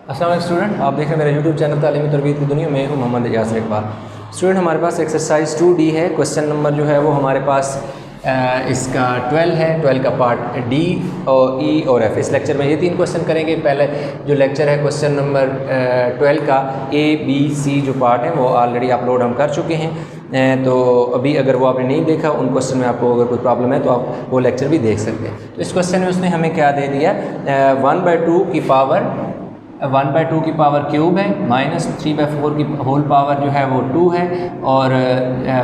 अस्सलाम वालेकुम स्टूडेंट, आप देख रहे हैं मेरा यूट्यूब चैनल तालीमी तरबियत की दुनिया में हूँ मोहम्मद यासिर इकबाल। स्टूडेंट हमारे पास एक्सरसाइज 2D है। क्वेश्चन नंबर जो है वो हमारे पास इसका 12 है। 12 का पार्ट डी और ई और एफ। इस लेक्चर में ये 3 क्वेश्चन करेंगे। पहले जो लेक्चर है क्वेश्चन नंबर 12 का ए बी सी जो पार्ट है वो ऑलरेडी अपलोड हम कर चुके हैं। तो अभी अगर वो आपने नहीं देखा उन क्वेश्चन में आपको अगर कोई प्रॉब्लम है तो आप वो लेक्चर भी देख सकते हैं। तो इस क्वेश्चन में उसने हमें क्या दे दिया, 1/2 की पावर 1/2 की पावर क्यूब है, -3/4 की होल पावर जो है वो 2 है और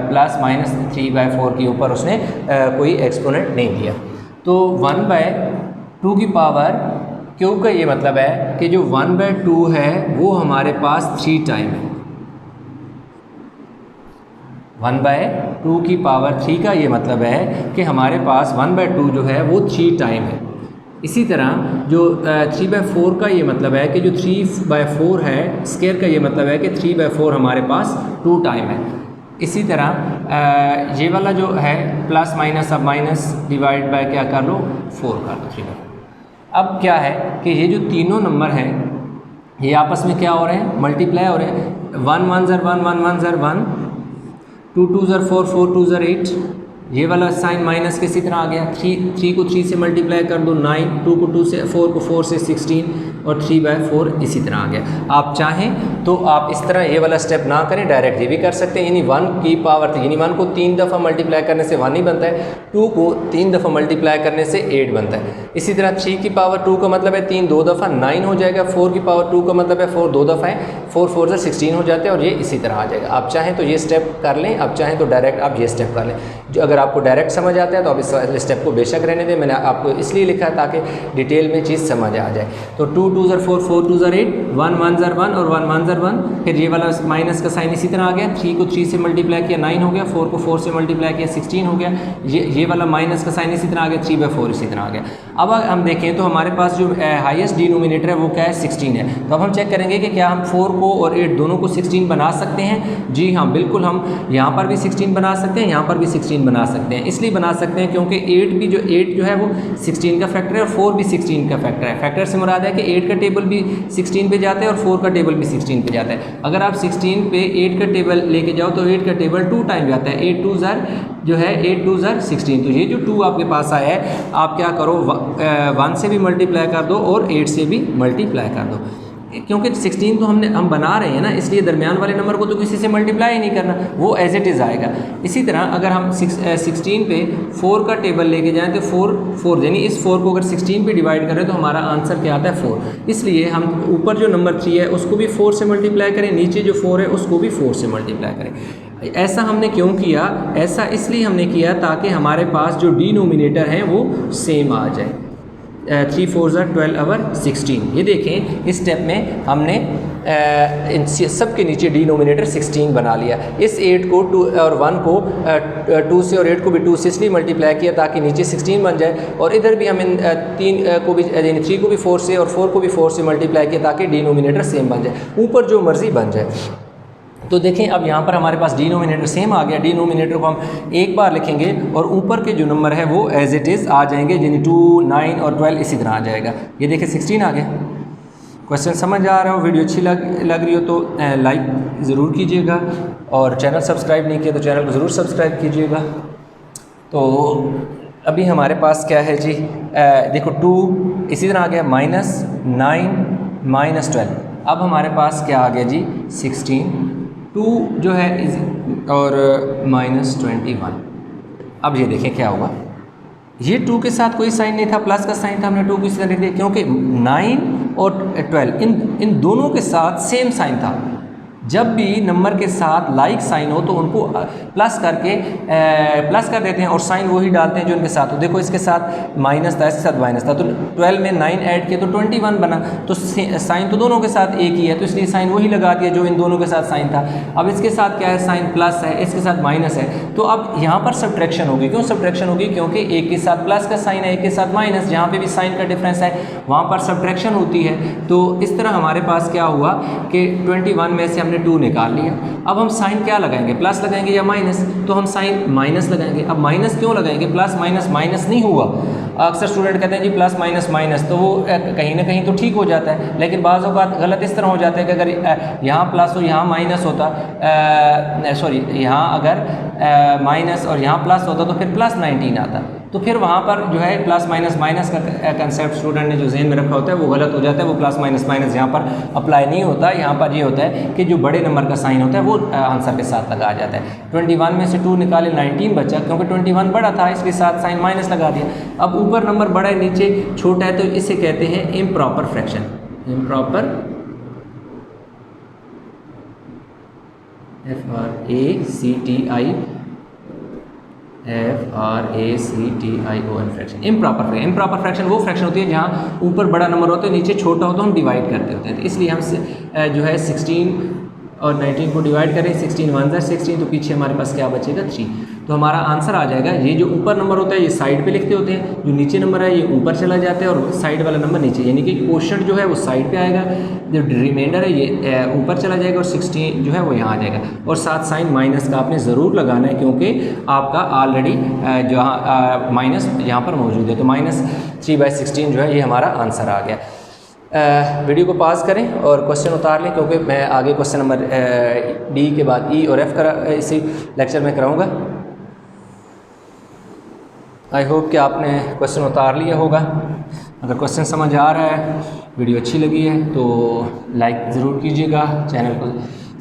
प्लस -3/4 के ऊपर उसने कोई एक्सपोनेंट नहीं दिया। तो 1/2 की पावर क्यूब का ये मतलब है कि जो 1/2 है वो हमारे पास 3 टाइम है। 1/2 की पावर 3 का ये मतलब है कि हमारे पास 1/2 जो है वो 3 टाइम है। इसी तरह जो 3/4 का ये मतलब है कि जो 3/4 है स्क्वायर का ये मतलब है कि 3/4 हमारे पास 2 टाइम है। इसी तरह ये वाला जो है प्लस माइनस, अब माइनस डिवाइड बाय क्या कर लो 4 कर लो 3/4। अब क्या है कि ये जो तीनों नंबर हैं ये आपस में क्या हो रहे हैं, मल्टीप्लाई हो रहे हैं। 1 1 ज़र 1 1 1 ज़र 1, 2 2 ज़र 4 4 2 ज़र 8। ये वाला साइन माइनस किसी तरह आ गया। 3 को 3 से मल्टीप्लाई कर दो 9, 2 को 2 से 4 को 4 से 16 और 3/4 इसी तरह आ गया। आप चाहें तो आप इस तरह ये वाला स्टेप ना करें, डायरेक्ट ये भी कर सकते हैं। यानी 1 की पावर यानी 1 को 3 दफ़ा मल्टीप्लाई करने से 1 ही बनता है, 2 को 3 दफ़ा मल्टीप्लाई करने से 8 बनता है। इसी तरह 3 की पावर 2 का मतलब है 3 2 दफ़ा 9 हो जाएगा। 4 की पावर 2 का मतलब है 4 2 दफ़ा है, 4 4 से 16 हो जाते हैं और ये इसी तरह आ जाएगा। आप चाहें तो ये स्टेप कर लें, आप चाहें तो डायरेक्ट आप ये स्टेप कर लें। जो अगर आपको डायरेक्ट समझ आता है तो आप इस स्टेप को बेशक रहने दें। मैंने आपको इसलिए लिखा है ताकि डिटेल में चीज़ समझ आ जाए। तो 2 2 ज़र 4 4 2 ज़र 8, 1 1 ज़र 1 और 1 1 ज़र 1। फिर ये वाला माइनस का साइन इसी तरह आ गया। 3 को 3 से मल्टीप्लाई किया 9 हो गया, 4 को 4 से मल्टीप्लाई किया 16 हो गया। ये वाला माइनस का साइन इसी तरह आ गया, 3/4 इसी तरह आ गया। अब हम देखें तो हमारे पास जो हाईएस्ट डिनोमिनेटर है वो क्या है, 16 है। तो अब हम चेक करेंगे कि क्या हम 4 को और 8 दोनों को 16 बना सकते हैं। जी हाँ, बिल्कुल। हम यहाँ पर भी 16 बना सकते हैं, यहाँ पर भी 16 बना सकते हैं। इसलिए बना सकते हैं क्योंकि 8 जो है वो 16 का फैक्टर है और 4 भी 16 का फैक्टर है। फैक्टर से मुराद है कि 8 का टेबल भी 16 पे जाता है और 4 का टेबल भी 16 पे जाता है। अगर आप 16 पे 8 का टेबल लेके जाओ तो 8 का टेबल 2 टाइम जाता है। 8 2 ज़र जो है 8 2 ज़र 16। तो ये जो 2 आपके पास आया है, आप क्या करो 1 से भी मल्टीप्लाई कर दो और 8 से भी मल्टीप्लाई कर दो, क्योंकि 16 तो हम बना रहे हैं ना, इसलिए दरमियान वाले नंबर को तो किसी से मल्टीप्लाई ही नहीं करना, वो एज इट इज़ आएगा। इसी तरह अगर हम 16 पे 4 का टेबल लेके जाएं तो 4 यानी इस 4 को अगर 16 पे डिवाइड करें तो हमारा आंसर क्या आता है 4। इसलिए हम ऊपर जो नंबर 3 है उसको भी 4 से मल्टीप्लाई करें, नीचे जो 4 है उसको भी 4 से मल्टीप्लाई करें। ऐसा हमने क्यों किया, ऐसा इसलिए हमने किया ताकि हमारे पास जो डिनोमिनेटर हैं वो सेम आ जाए। 3 4 ज़र 12 और 16। ये देखें इस स्टेप में हमने इन सब के नीचे डिनोमिनेटर 16 बना लिया। इस 8 को 2 और 1 को 2 से और 8 को भी 2 से इसलिए मल्टीप्लाई किया ताकि नीचे 16 बन जाए, और इधर भी हम इन 3 को भी यानी 3 को भी 4 से और 4 को भी 4 से मल्टीप्लाई किया ताकि डिनोमिनेटर सेम बन जाए, ऊपर जो मर्ज़ी बन जाए। तो देखें अब यहाँ पर हमारे पास डिनोमिनेटर सेम आ गया। डिनोमिनेटर को हम एक बार लिखेंगे और ऊपर के जो नंबर है वो एज इट इज़ आ जाएंगे, यानी 2 9 और 12 इसी तरह आ जाएगा। ये देखें 16 आ गया। क्वेश्चन समझ आ रहा हो, वीडियो अच्छी लग रही हो तो लाइक ज़रूर कीजिएगा और चैनल सब्सक्राइब नहीं किया तो चैनल को ज़रूर सब्सक्राइब कीजिएगा। तो अभी हमारे पास क्या है जी, देखो 2 इसी तरह आ गया, -9 -12। अब हमारे पास क्या आ गया जी 16, 2 जो है और -21। अब ये देखें क्या हुआ, ये 2 के साथ कोई साइन नहीं था, प्लस का साइन था, हमने 2 को इसी तरह लिख दिया क्योंकि 9 और 12 इन दोनों के साथ सेम साइन था। जब भी नंबर के साथ लाइक साइन हो तो उनको प्लस कर देते हैं और साइन वही डालते हैं जो इनके साथ हो। देखो इसके साथ माइनस था, इसके साथ माइनस था, तो 12 में 9 ऐड किया तो 21 बना। तो साइन तो दोनों के साथ एक ही है, तो इसलिए साइन वही लगा दिया जो इन दोनों के साथ साइन था। अब इसके साथ क्या है, साइन प्लस है, इसके साथ माइनस है, तो अब यहाँ पर सब्ट्रैक्शन होगी। क्यों सब्ट्रैक्शन होगी, क्योंकि एक के साथ प्लस का साइन है, एक के साथ माइनस, जहाँ पे भी साइन का डिफरेंस है वहाँ पर सब्ट्रैक्शन होती है। तो इस तरह हमारे पास क्या हुआ कि 21 में से हमने हमने 2 निकाल लिया। अब हम साइन क्या लगाएंगे, प्लस लगाएंगे या माइनस, तो हम साइन माइनस लगाएंगे। अब माइनस क्यों लगाएंगे, प्लस माइनस माइनस नहीं हुआ। अक्सर स्टूडेंट कहते हैं जी प्लस माइनस माइनस, तो वो कहीं ना कहीं तो ठीक हो जाता है, लेकिन बाज़ औक़ात गलत इस तरह हो जाता है कि अगर यहाँ प्लस हो यहाँ माइनस होता, सॉरी यहाँ अगर माइनस और यहाँ प्लस होता तो फिर प्लस 19 आता, तो फिर वहाँ पर जो है प्लस माइनस माइनस का कंसेप्ट स्टूडेंट ने जो जहन में रखा होता है वो गलत हो जाता है। वो प्लस माइनस माइनस यहाँ पर अप्लाई नहीं होता। यहाँ पर ये होता है कि जो बड़े नंबर का साइन होता है वो आंसर के साथ लगाया जाता है। 21 में से 2 निकाले 19 बचा, क्योंकि 21 बड़ा था इसके साथ साइन माइनस लगा दिया। अब ऊपर नंबर बड़ा है नीचे छोटा है, तो इसे कहते हैं improper fraction. Improper FRACTION fraction. Improper fraction वो फ्रैक्शन होती है जहाँ ऊपर बड़ा नंबर होता है नीचे छोटा हो तो हम डिवाइड करते होते हैं। तो इसलिए हम जो है 16 और 19 को डिवाइड करें, 16 1 16, तो पीछे हमारे पास क्या बचेगा 3। तो हमारा आंसर आ जाएगा, ये जो ऊपर नंबर होता है ये साइड पे लिखते होते हैं, जो नीचे नंबर है ये ऊपर चला जाता है और साइड वाला नंबर नीचे, यानी कि क्वोशंट जो है वो साइड पे आएगा, जो रिमाइंडर है ये ऊपर चला जाएगा और 16 जो है वो यहाँ आ जाएगा। और साथ साइन माइनस का आपने ज़रूर लगाना है, क्योंकि आपका ऑलरेडी जहाँ माइनस यहाँ पर मौजूद है। तो -3/16 जो है ये हमारा आंसर आ गया। वीडियो को पॉज करें और क्वेश्चन उतार लें, क्योंकि मैं आगे क्वेश्चन नंबर डी के बाद ई और एफ इसी लेक्चर में कराऊंगा। आई होप कि आपने क्वेश्चन उतार लिया होगा। अगर क्वेश्चन समझ आ रहा है, वीडियो अच्छी लगी है तो लाइक ज़रूर कीजिएगा। चैनल को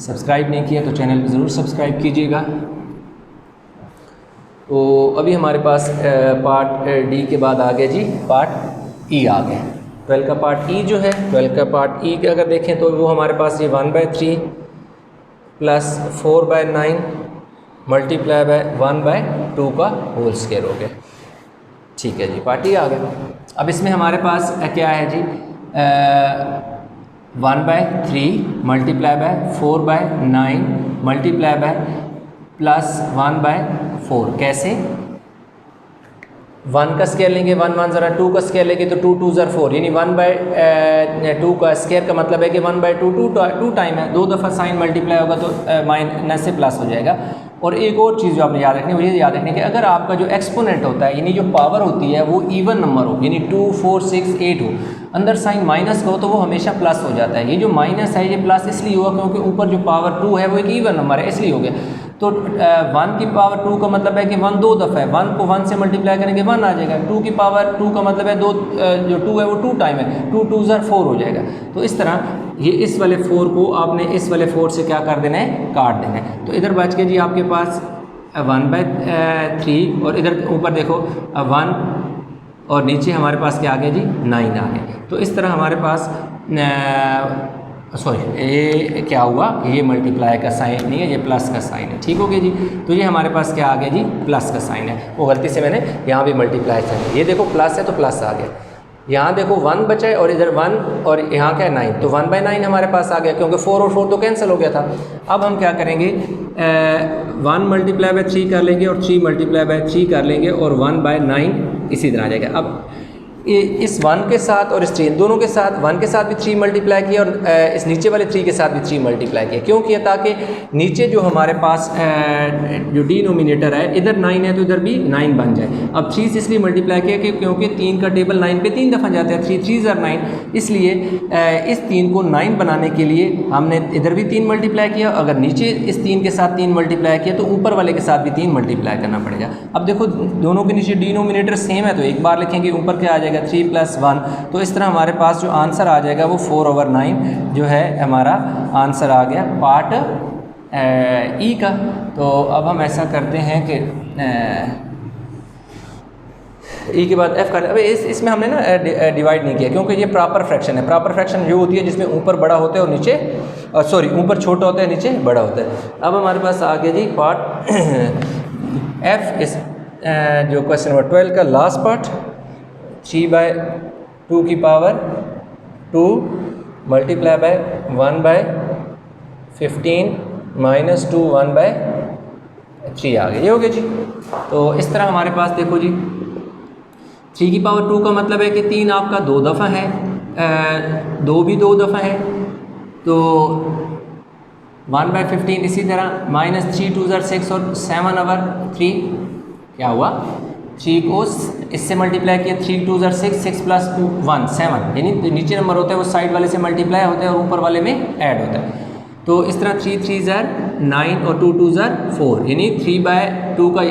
सब्सक्राइब नहीं किया तो चैनल को ज़रूर सब्सक्राइब कीजिएगा। तो अभी हमारे पास पार्ट डी के बाद आ गया जी पार्ट ई आ गया। 12 का पार्ट ई जो है, 12 का पार्ट ई अगर देखें तो वो हमारे पास ये 1/3 प्लस 4/9 मल्टीप्लाई बाय 1/2 का होल स्क्वायर हो गया। ठीक है जी, पार्ट ई आ गया। अब इसमें हमारे पास क्या है जी 1/3 multiply by 4/9 multiply by plus 1/4। कैसे, 1 का स्क्वायर लेंगे 1 1 ज़रा, 2 का स्क्वायर लेंगे तो 2 2 ज़रा 4, यानी 1/2 का स्क्वायर का मतलब है कि 1/2 2 टाइम है, 2 दफ़ा साइन मल्टीप्लाई होगा तो माइनस से प्लस हो जाएगा। और एक और चीज़ जो आपने याद रखनी है वो ये याद रखनी है कि अगर आपका जो एक्सपोनेंट होता है यानी जो पावर होती है वो इवन नंबर हो, यानी 2 4 6 8 हो, अंदर साइन माइनस का हो तो वो हमेशा प्लस हो जाता है। ये जो माइनस है ये प्लस इसलिए हुआ क्योंकि ऊपर जो पावर 2 है वो एक इवन नंबर है, इसलिए हो गया। तो 1 की पावर 2 का मतलब है कि 1 2 दफ़ा है, 1 को 1 से मल्टीप्लाई करेंगे 1 आ जाएगा। 2 की पावर 2 का मतलब है 2, जो 2 है वो 2 टाइम है, 2 2 ज़र 4 हो जाएगा। तो इस तरह ये इस वाले 4 को आपने इस वाले 4 से क्या कर देना है, काट देना है। तो इधर बच के जी आपके पास 1/3 और इधर ऊपर देखो 1 और नीचे हमारे पास क्या आ गया जी 9 आ गया। तो इस तरह हमारे पास सॉरी ये क्या हुआ, ये मल्टीप्लाई का साइन नहीं है, ये प्लस का साइन है। ठीक हो गया जी। तो ये हमारे पास क्या आ गया जी प्लस का साइन है, वो गलती से मैंने यहाँ भी मल्टीप्लाई किया। ये देखो प्लस है तो प्लस आ गया, यहाँ देखो 1 बचा है और इधर 1 और यहाँ क्या है 9, तो 1/9 हमारे पास आ गया क्योंकि 4 और 4 तो कैंसिल हो गया था। अब हम क्या करेंगे 1 मल्टीप्लाई बाय 3 कर लेंगे और 3 मल्टीप्लाई बाय 3 कर लेंगे और 1/9 इसी तरह आ जाएगा। अब इस 1 के साथ और इस 3 दोनों के साथ 1 के साथ भी 3 मल्टीप्लाई किया और इस नीचे वाले 3 के साथ भी 3 मल्टीप्लाई किया। क्यों किया, ताकि नीचे जो हमारे पास जो डिनोमिनेटर है इधर 9 है तो इधर भी 9 बन जाए। अब 3 से इसलिए मल्टीप्लाई किया कि क्योंकि 3 का टेबल 9 पे 3 दफ़ा जाता है, 3 3 ज़र 9, इसलिए इस 3 को 9 बनाने के लिए हमने इधर भी 3 मल्टीप्लाई किया। अगर नीचे इस 3 के साथ 3 मल्टीप्लाई किया तो ऊपर वाले के साथ भी 3 मल्टीप्लाई करना पड़ेगा। अब देखो दोनों के नीचे डिनोमिनेटर सेम है तो एक बार लिखेंगे, ऊपर क्या आ जाएगा 3 + 1। तो इस तरह हमारे पास जो आंसर आ जाएगा वो 4/9 जो है हमारा आंसर आ गया पार्ट ई का। तो अब हम ऐसा करते हैं कि ई के बाद एफ कर। अब इसमें हमने ना डिवाइड नहीं किया क्योंकि ये प्रॉपर फ्रैक्शन है। प्रॉपर फ्रैक्शन जो होती है जिसमें ऊपर बड़ा होता है और नीचे सॉरी ऊपर छोटा होता है नीचे बड़ा होता है। अब हमारे पास आ गया जी पार्ट एफ, इस जो क्वेश्चन नंबर 12 का लास्ट पार्ट 3/2 की पावर 2 मल्टीप्लाई बाय 1/15 माइनस 2 1/3 आ गया। ये हो गया जी। तो इस तरह हमारे पास देखो जी 3 की पावर 2 का मतलब है कि 3 आपका 2 दफ़ा है, 2 भी 2 दफ़ा है, तो 1/15 इसी तरह -3 2 ज़र 6 और 7/3 क्या हुआ, 3 को इससे मल्टीप्लाई किया, 3 2 ज़र 6, 6 + 2 1 7, यानी नीचे नंबर होता है वो साइड वाले से मल्टीप्लाई होता है और ऊपर वाले में ऐड होता है। तो इस तरह 3 3 ज़र 9 और 2 2 ज़र 4, यानी 3/2 का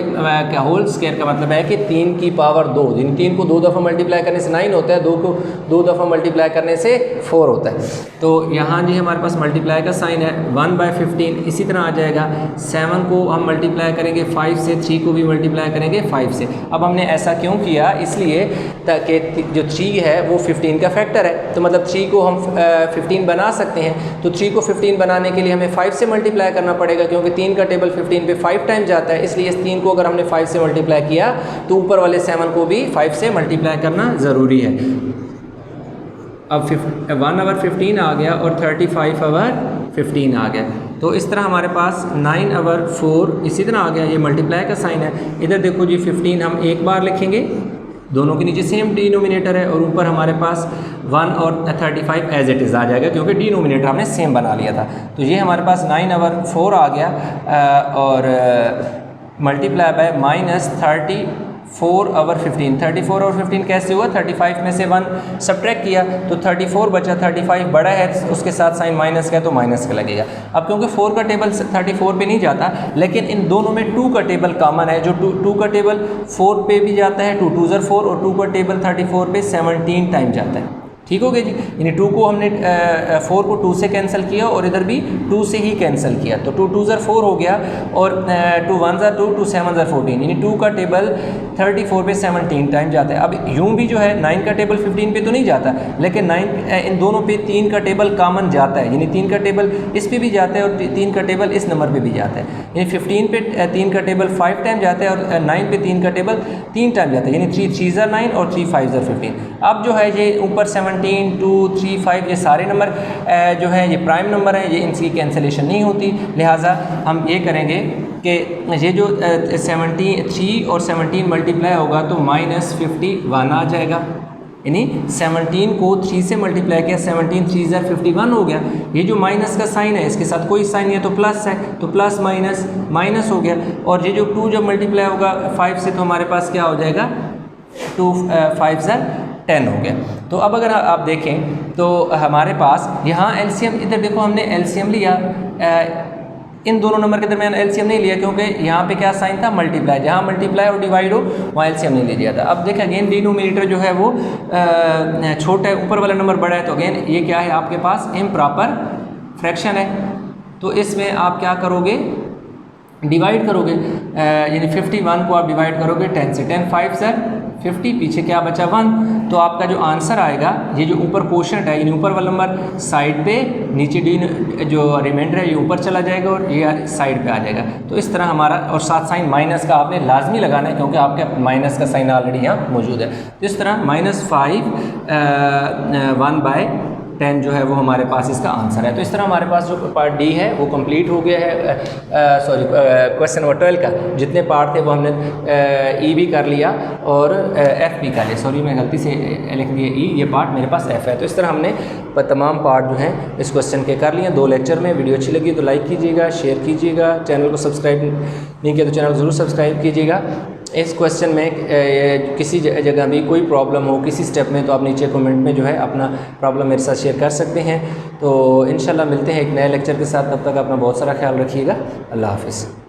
क्या होल स्क्वायर का मतलब है कि 3 की पावर 2, यानी 3 को 2 दफ़ा मल्टीप्लाई करने से 9 होता है, 2 को 2 दफ़ा मल्टीप्लाई करने से 4 होता है। तो यहाँ जी हमारे पास मल्टीप्लाई का साइन है 1/15, इसी तरह आ जाएगा 7 को हम मल्टीप्लाई करेंगे 5 से, 3 को भी मल्टीप्लाई करेंगे 5 से। अब हमने ऐसा क्यों किया, इसलिए ताकि जो 3 है वो 15 का फैक्टर है, तो मतलब 3 को हम 15 बना सकते हैं। तो 3 को 15 बनाने के लिए हमें 5 से मल्टीप्लाई करना पड़ेगा, क्योंकि 3 का टेबल 15 पे 5 टाइम जाता है, इसलिए इस 3 को अगर हमने 5 से मल्टीप्लाई किया तो ऊपर वाले 7 को भी 5 से मल्टीप्लाई करना ज़रूरी है। अब 1/15 आ गया और 35/15 आ गया। तो इस तरह हमारे पास 9/4 इसी तरह आ गया, ये मल्टीप्लाई का साइन है। इधर देखो जी 15 हम एक बार लिखेंगे, दोनों के नीचे सेम डिनोमिनेटर है, और ऊपर हमारे पास 1 और 35 एज इट इज़ आ जाएगा, क्योंकि डिनोमिनेटर हमने सेम बना लिया था। तो ये हमारे पास 9/4 आ गया और मल्टीप्लाई बाय -34/15। 34/15 कैसे हुआ, 35 में से 1 सब्ट्रैक्ट किया तो 34 बचा, 35 बड़ा है उसके साथ साइन माइनस का तो माइनस का लगेगा। अब क्योंकि 4 का टेबल 34 पे नहीं जाता, लेकिन इन दोनों में 2 का टेबल कॉमन है, जो 2 का टेबल 4 पे भी जाता है, 2 2 ज़र 4, और 2 का टेबल 34 पे 17 टाइम जाता है। ठीक हो गया जी, यानी 2 को हमने 4 को 2 से कैंसिल किया और इधर भी 2 से ही कैंसिल किया, तो 2 2 ज़र 4 हो गया, और 2 1 ज़र 2, 2 7 ज़र 14, यानी 2 का टेबल 34 पे 17 टाइम जाता है। अब यूँ भी जो है 9 का टेबल 15 पे तो नहीं जाता, लेकिन 9 इन दोनों पे 3 का टेबल कॉमन जाता है, यानी 3 का टेबल इस पे भी जाता है और 3 का टेबल इस नंबर पे भी जाता है, यानी 15 पे 3 का टेबल 5 टाइम जाता है और 9 पे 3 का टेबल 3 टाइम जाता है, यानी 3 3 ज़र 9 और 3 5 ज़र 15। अब जो है ये ऊपर 17 2 3 5 ये सारे नंबर जो है ये प्राइम नंबर है, ये इनकी कैंसिलेशन नहीं होती, लिहाजा हम ये करेंगे कि ये जो 3 और 17 मल्टीप्लाई होगा तो -51 आ जाएगा, यानी 17 को 3 से मल्टीप्लाई किया, 17 3 ज़र 51 हो गया। ये जो माइनस का साइन है इसके साथ कोई साइन नहीं है तो प्लस है, तो प्लस माइनस माइनस हो गया, और ये जो 2 जब मल्टीप्लाई होगा 5 से तो हमारे पास क्या हो जाएगा, 2 5 ज़र 10 हो गया। तो अब अगर आप देखें तो हमारे पास यहाँ एलसीएम, इधर देखो हमने एलसीएम लिया, इन दोनों नंबर के दरमियान एलसीएम नहीं लिया, क्योंकि यहाँ पे क्या साइन था, मल्टीप्लाई, जहाँ मल्टीप्लाई और डिवाइड हो वहाँ एलसीएम नहीं लिया था। अब देखिए अगेन डिनोमिनेटर जो है वो छोटा है, ऊपर वाला नंबर बड़ा है, तो अगेन ये क्या है आपके पास इम्प्रॉपर फ्रैक्शन है, तो इसमें आप क्या करोगे, डिवाइड करोगे, यानी 51 को आप डिवाइड करोगे 10 से, 10 5 ज़र 50, पीछे क्या बचा 1, तो आपका जो आंसर आएगा, ये जो ऊपर कोशेंट है यानी ऊपर वाला नंबर साइड पे, नीचे डी जो रिमाइंडर है ये ऊपर चला जाएगा और ये साइड पे आ जाएगा। तो इस तरह हमारा, और साथ साइन माइनस का आपने लाजमी लगाना है, क्योंकि आपके माइनस का साइन ऑलरेडी यहाँ मौजूद है। तो इस तरह -5 1/10 जो है वो हमारे पास इसका आंसर है। तो इस तरह हमारे पास जो पार्ट डी है वो कंप्लीट हो गया है। सॉरी, क्वेश्चन नंबर 12 का जितने पार्ट थे वो हमने ई भी कर लिया और एफ भी कर लिया। सॉरी मैं गलती से लिख दिया ई, ये पार्ट मेरे पास एफ है। तो इस तरह हमने तमाम पार्ट जो हैं इस क्वेश्चन के कर लिए 2 लेक्चर में। वीडियो अच्छी लगी तो लाइक कीजिएगा, शेयर कीजिएगा, चैनल को सब्सक्राइब नहीं किया तो चैनल को ज़रूर सब्सक्राइब कीजिएगा। इस क्वेश्चन में किसी जगह भी कोई प्रॉब्लम हो किसी स्टेप में तो आप नीचे कमेंट में जो है अपना प्रॉब्लम मेरे साथ शेयर कर सकते हैं। तो इंशाल्लाह मिलते हैं एक नए लेक्चर के साथ, तब तक अपना बहुत सारा ख्याल रखिएगा। अल्लाह हाफ़िज़।